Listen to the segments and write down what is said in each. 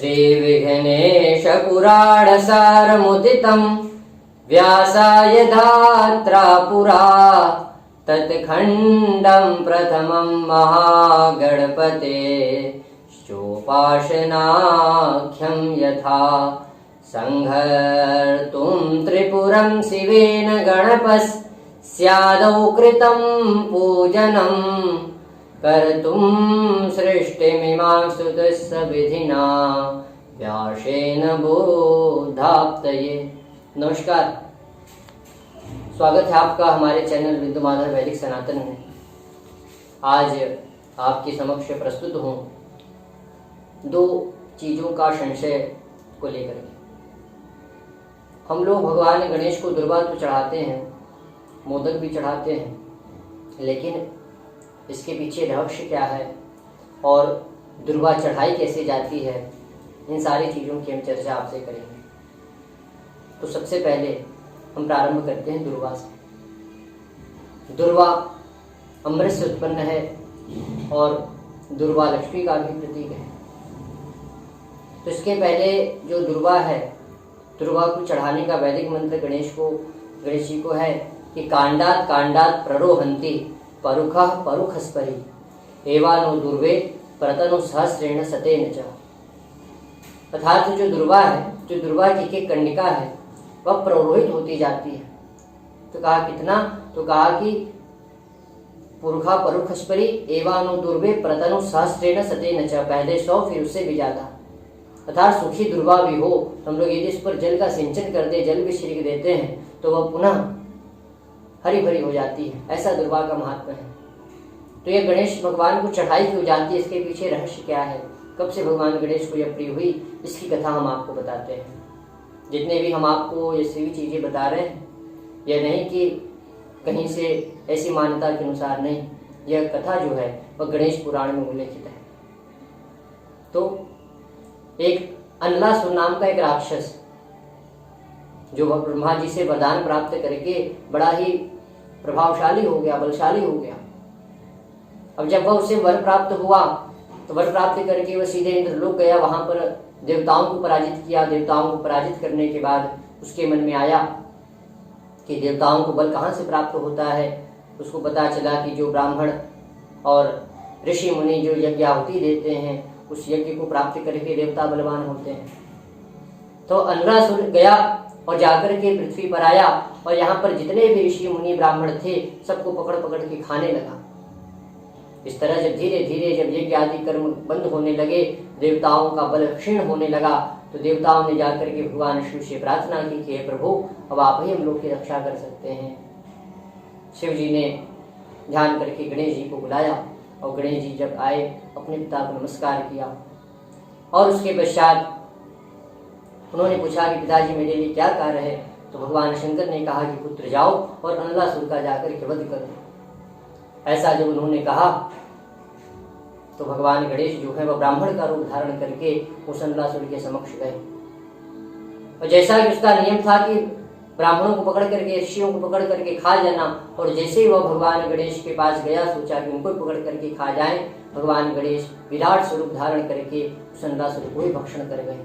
श्रीविघ्नेशपुराणसारमुदितं व्यासाय धात्रा पुरा तत्खण्डं प्रथमं महागणपते चोपासनाख्यं यथा संहर्तुं त्रिपुरं शिवेन गणपस्यादौ कृतं पूजनं कर्तुं सृष्टिमिमां स्तुतस्य विधिना व्यासेन बोधाप्तये। नमस्कार, स्वागत है आपका हमारे चैनल विद्युमाधर वैदिक सनातन में। आज आपके समक्ष प्रस्तुत हूँ दो चीज़ों का संशय को लेकर के। हम लोग भगवान गणेश को दुर्वा तो चढ़ाते हैं, मोदक भी चढ़ाते हैं, लेकिन इसके पीछे रहस्य क्या है और दुर्वा चढ़ाई कैसे जाती है, इन सारी चीज़ों की हम चर्चा आपसे करेंगे। तो सबसे पहले हम प्रारंभ करते हैं दुर्वा से। दुर्वा अमृत से उत्पन्न है और दुर्वा लक्ष्मी का भी प्रतीक है। तो इसके पहले जो दुर्वा है, दुर्वा को चढ़ाने का वैदिक मंत्र गणेश जी को है कि कांडात कांडात प्ररोहंती परुखः परुखस्परि एवानो दुर्वे प्रतनु सहस्रेण सतेन च। अर्थात जो दुर्वा है, जो दुर्वा की एक कंडिका है, वह प्ररोहित होती जाती है। तो कहा कितना? तो कहा कि पुरुखा परुखस्परि एवानो दुर्वे प्रतनु सहस्रेण सतेन च, पहले 100 फिर उससे भी ज्यादा। अर्थात सूखी दुर्वा भी हो तो हम लोग यदि इस पर जल का सिंचन करते, जल भी छिड़क देते हैं तो वह पुनः हरी भरी हो जाती है। ऐसा दुर्वा का महात्मा है। तो यह गणेश भगवान को चढ़ाई क्यों जाती है, इसके पीछे रहस्य क्या है, कब से भगवान गणेश को यह प्रिय हुई, इसकी कथा हम आपको बताते हैं। जितने भी हम आपको ये सभी चीजें बता रहे हैं, यह नहीं कि कहीं से ऐसी मान्यता के अनुसार नहीं, यह कथा जो है वह गणेश पुराण में उल्लेखित है। तो एक अनलासुर नाम का एक राक्षस, जो वह ब्रह्मा जी से वरदान प्राप्त करके बड़ा ही प्रभावशाली हो गया, बलशाली हो गया। अब जब वह उसे वर प्राप्त हुआ तो वर प्राप्त करके वह सीधे इंद्रलोक गया, वहां पर देवताओं को पराजित किया। देवताओं को पराजित करने के बाद उसके मन में आया कि देवताओं को बल कहाँ से प्राप्त होता है। उसको पता चला कि जो ब्राह्मण और ऋषि मुनि जो यज्ञाहुति देते हैं, उस यज्ञ को प्राप्त करके देवता बलवान होते हैं। तो अनलासुर गया और जाकर के पृथ्वी पर आया और यहाँ पर जितने भी ऋषि मुनि ब्राह्मण थे सबको पकड़ पकड़ के खाने लगा। इस तरह जब धीरे धीरे जब यज्ञ आदि कर्म बंद होने लगे, देवताओं का बल क्षीण होने लगा, तो देवताओं ने जाकर के भगवान शिव से प्रार्थना की कि हे प्रभु, अब आप ही हम लोग की रक्षा कर सकते हैं। शिव जी ने ध्यान करके गणेश जी को बुलाया और गणेश जी जब आए अपने पिता को नमस्कार किया और उसके पश्चात उन्होंने पूछा कि पिताजी मेरे लिए क्या कार्य है। तो भगवान शंकर ने कहा कि पुत्र जाओ और अनलासुर का जाकर के वध करो। ऐसा जब उन्होंने कहा तो भगवान गणेश जो है वह ब्राह्मण का रूप धारण करके उस अनलासुर के समक्ष गए। और जैसा कि उसका नियम था कि ब्राह्मणों को पकड़ करके, ऋषियों को पकड़ करके खा जाना, और जैसे ही वह भगवान गणेश के पास गया, सोचा कि उनको पकड़ करके खा जाए, भगवान गणेश विराट स्वरूप धारण करके उस अनलासुर को ही भक्षण कर गए।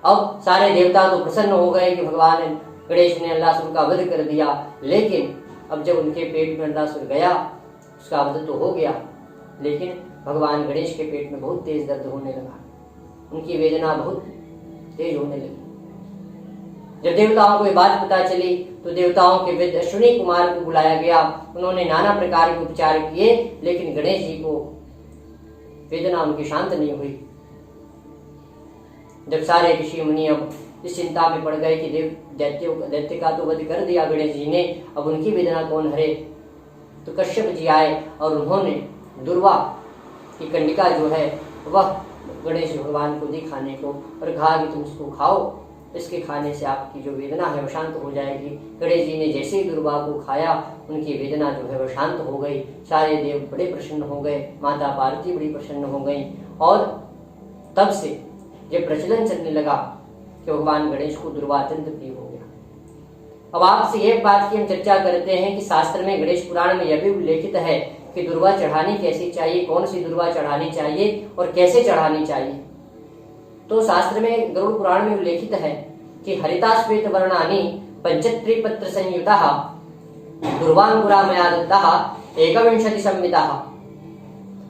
अब सारे देवता तो प्रसन्न हो गए कि भगवान गणेश ने अनलासुर का वध कर दिया, लेकिन अब जब उनके पेट में अनलासुर गया, उसका वध तो हो गया, लेकिन भगवान गणेश के पेट में बहुत तेज दर्द होने लगा, उनकी वेदना बहुत तेज होने लगी। जब देवताओं को ये बात पता चली तो देवताओं के वैद्य अश्विनी कुमार को बुलाया गया। उन्होंने नाना प्रकार के उपचार किए, लेकिन गणेश जी को वेदना उनकी शांत नहीं हुई। जब सारे ऋषि मुनि अब इस चिंता में पड़ गए कि दैत्य का तो वध कर दिया गणेश जी ने, अब उनकी वेदना कौन हरे। तो कश्यप जी आए और उन्होंने दुर्वा की कंडिका जो है वह गणेश भगवान को दी खाने को, और कहा कि तुम इसको खाओ, इसके खाने से आपकी जो वेदना है वह शांत हो जाएगी। गणेश जी ने जैसे ही दुर्वा को खाया, उनकी वेदना जो है वह शांत हो गई। सारे देव बड़े प्रसन्न हो गए, माता पार्वती बड़ी प्रसन्न हो गई, और तब से ये प्रचलन चलने लगा कि भगवान गणेश को दुर्वा अत्यंत प्रिय हो गया। अब आपसे एक बात की हम चर्चा करते हैं कि शास्त्र में, गणेश पुराण में यह भी उल्लेखित है कि दुर्वा चढ़ानी कैसी चाहिए, कौन सी दुर्वा चढ़ानी चाहिए और कैसे चढ़ानी चाहिए। तो शास्त्र में गरुड़ पुराण में उल्लेखित है कि हरिता श्वेत वर्णानि पंचत्रिपत्र संयुतः दुर्वांकुरा मया दत्तः एकविंशति संमितः,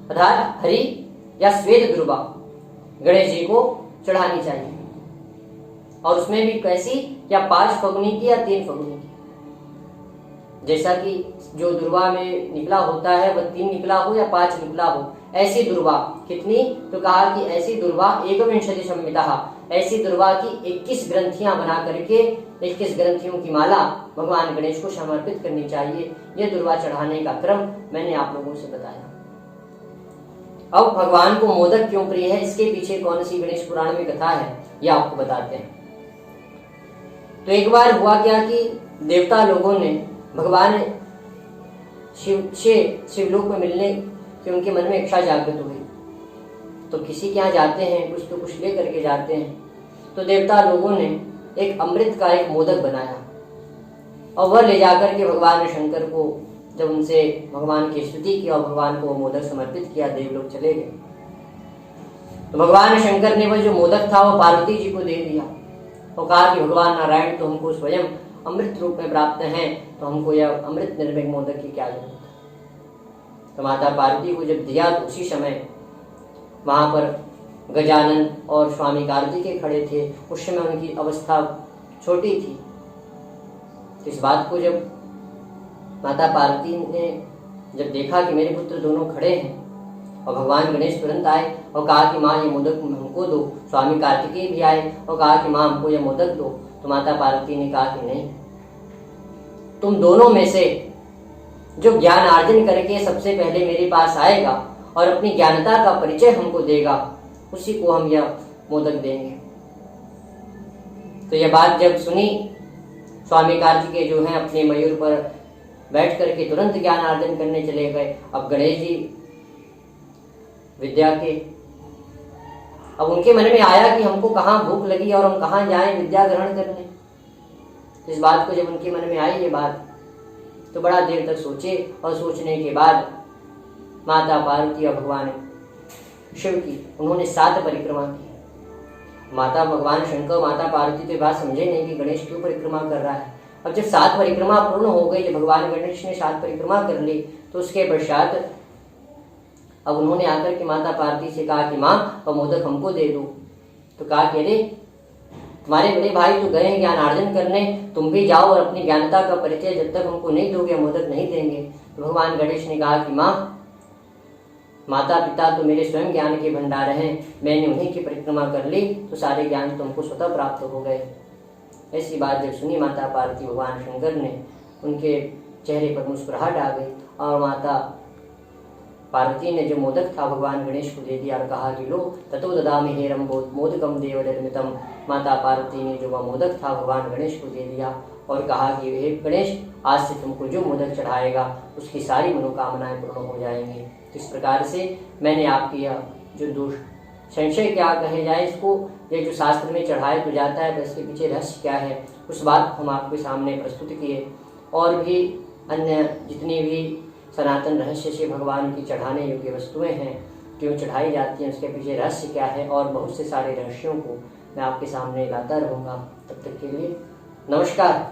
अर्थात हरि या श्वेत दुर्वा गणेश जी को चढ़ानी चाहिए। और उसमें भी कैसी, या 5 फगुनी की या 3 फगुनी की, जैसा कि जो दुर्वा में निकला होता है वह 3 निकला हो या 5 निकला हो, ऐसी दुर्वा कितनी, तो कहा कि ऐसी दुर्वा एकविंशति संमिता, ऐसी दुर्वा की 21 ग्रंथियां बना करके 21 ग्रंथियों की माला भगवान गणेश को समर्पित करनी चाहिए। यह दुर्वा चढ़ाने का क्रम मैंने आप लोगों से बताया। अब भगवान को मोदक क्यों प्रिय है, इसके पीछे कौन सी गणेश पुराण में कथा है, यह आपको बताते हैं। तो एक बार हुआ क्या कि देवता लोगों ने भगवान शिवलोक में मिलने की उनके मन में इच्छा जागृत हुई, तो किसी के यहाँ जाते हैं कुछ तो कुछ ले करके जाते हैं। तो देवता लोगों ने एक अमृत का एक मोदक बनाया और वह ले जाकर के भगवान शंकर को, जब उनसे भगवान की स्तुति की और भगवान को मोदक समर्पित किया, देवलोक चले गए। तो भगवान शंकर ने वह जो मोदक था वो पार्वती जी को दे दिया और कहा कि भगवान नारायण तो हमको स्वयं अमृत रूप में प्राप्त हैं, तो हमको यह अमृत निर्भय मोदक की क्या जरूरत है। तो माता पार्वती को जब दिया तो उसी समय वहां पर गजानन और स्वामी कार्तिकेय खड़े थे। उस समय उनकी अवस्था छोटी थी। तो इस बात को जब माता पार्वती ने जब देखा कि मेरे पुत्र दोनों खड़े हैं, और भगवान गणेश तुरंत आए और कहा कि माँ ये मोदक हमको दो। स्वामी कार्तिकेय भी आए और कहा कि माँ हमको ये मोदक दो। तो माता पार्वती ने कहा कि नहीं, तुम दोनों में से जो ज्ञान अर्जन करके सबसे पहले मेरे पास आएगा और अपनी ज्ञानता का परिचय हमको देगा, उसी को हम यह मोदक देंगे। तो यह बात जब सुनी, स्वामी कार्तिकेय जो हैं अपने मयूर पर बैठ करके तुरंत ज्ञान अर्जन करने चले गए। अब गणेश जी विद्या के, अब उनके मन में आया कि हमको कहाँ भूख लगी और हम कहाँ जाएं विद्या ग्रहण करने। इस बात को जब उनके मन में आई ये बात, तो बड़ा देर तक सोचे और सोचने के बाद माता पार्वती और भगवान शिव की उन्होंने 7 परिक्रमा की। माता भगवान शंकर माता पार्वती तो बात समझे नहीं कि गणेश क्यों परिक्रमा कर रहा है। अब जब 7 परिक्रमा पूर्ण हो गई, जब भगवान गणेश ने 7 परिक्रमा कर ली, तो उसके पश्चात अब उन्होंने आकर के माता पार्वती से कहा कि माँ और मोदक हमको दे दो। तो कहा कि अरे तुम्हारे बड़े भाई तो गए हैं ज्ञान अर्जन करने, तुम भी जाओ और अपनी ज्ञानता का परिचय जब तक हमको नहीं दोगे मोदक नहीं देंगे। तो भगवान गणेश ने कहा कि माँ, माता पिता तो मेरे स्वयं ज्ञान के भंडार हैं, मैंने उन्हीं की परिक्रमा कर ली तो सारे ज्ञान तुमको स्वतः प्राप्त हो गए। ऐसी बात जब सुनी माता पार्वती, भगवान शंकर ने उनके चेहरे पर मुस्कुराहट आ गई और माता पार्वती ने जो मोदक था भगवान गणेश को दे दिया और कहा कि लो ततो ददामि हेरम मोदकम देव निर्मितम। माता पार्वती ने जो वह मोदक था भगवान गणेश को दे दिया और कहा कि हे गणेश, आज से तुमको जो मोदक चढ़ाएगा उसकी सारी मनोकामनाएं पूर्ण हो जाएंगी। तो इस प्रकार से मैंने आपकी यह जो दोष संशय क्या कहे जाए इसको, ये जो शास्त्र में चढ़ाया तो जाता है, इसके पीछे रहस्य क्या है, उस बात को हम आपके सामने प्रस्तुत किए। और भी अन्य जितनी भी सनातन रहस्य से भगवान की चढ़ाने योग्य वस्तुएं हैं, क्यों चढ़ाई जाती हैं, उसके पीछे रहस्य क्या है, और बहुत से सारे रहस्यों को मैं आपके सामने लाता रहूँगा। तब तक के लिए नमस्कार।